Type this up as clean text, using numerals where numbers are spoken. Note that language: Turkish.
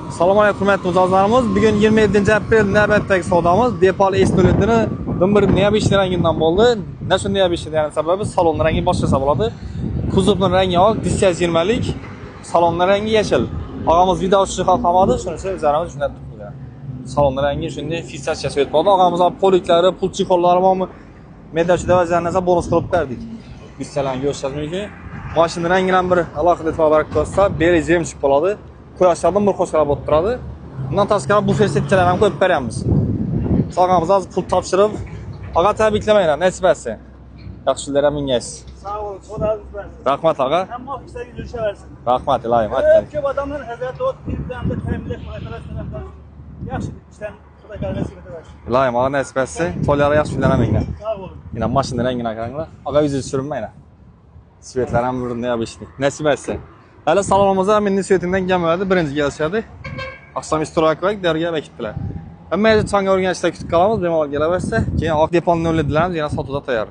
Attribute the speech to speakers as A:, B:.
A: Assalomu alaykum hurmatli mijozlarimiz. Bugun 27-aprel navbatdagi savdomiz Depal S07ni 11 neyabish rangidan bo'ldi. Nima shunday neyabish degan sababi salon rangi boshqacha bo'ladi. Kuzovning rangi oq, dissiz 20 lik, salon rangi yashil. Og'amiz video tushishni xohlamadi, shuning uchun bizlarimiz shunday qilgan. Salon rangi shunday fiksasiya o'tmadi. Og'amiz poliklari, pul chexollari bormi? Medachida vaziyatlarda bonus qilib berdik. Bizlarga ko'rsatish mumkin. Mashina rangidan bir alohida e'tibor ko'rsa, beri jemchiq bo'ladi. Quyoshlardan bir qo'shqarab bo'lib turadi. Bundan tashqari bu fersetchalarni ham qo'yib beramiz. Sog'amiz hozir pul topshirib, og'a tabriklamayman, nasib etsin. Yaxshilar ham mingasiz.
B: Sağ olun, so'raymiz ben.
A: Rahmat og'a.
B: Hamma ishlarga yurishversin.
A: Rahmat, ilohim, aytgan.
B: Ko'p odamlar hazrat o't birdan tayinlab qo'yadilar. Yaxshi ishdan xudo kalmasini bersin.
A: Ilohim, og'a nasib etsin. To'ylari yaxshilar ham minglar.
B: Sağ olun.
A: Yine mashina rangini qaranglar. Og'a yuzingizni tushirmaylar. Svetlar ham burunda yopishdi. Nasib etsin. Hali salonimizda minni svetinden gelmedi. Birinci gelişadi. Akşam istirak var, dergiye bekittiler. Ama çanga o'rganishda kutib qolamiz, bemalol kelaversa, keyin oq deponni o'ldilarmiz, yana sotuvda tayyor.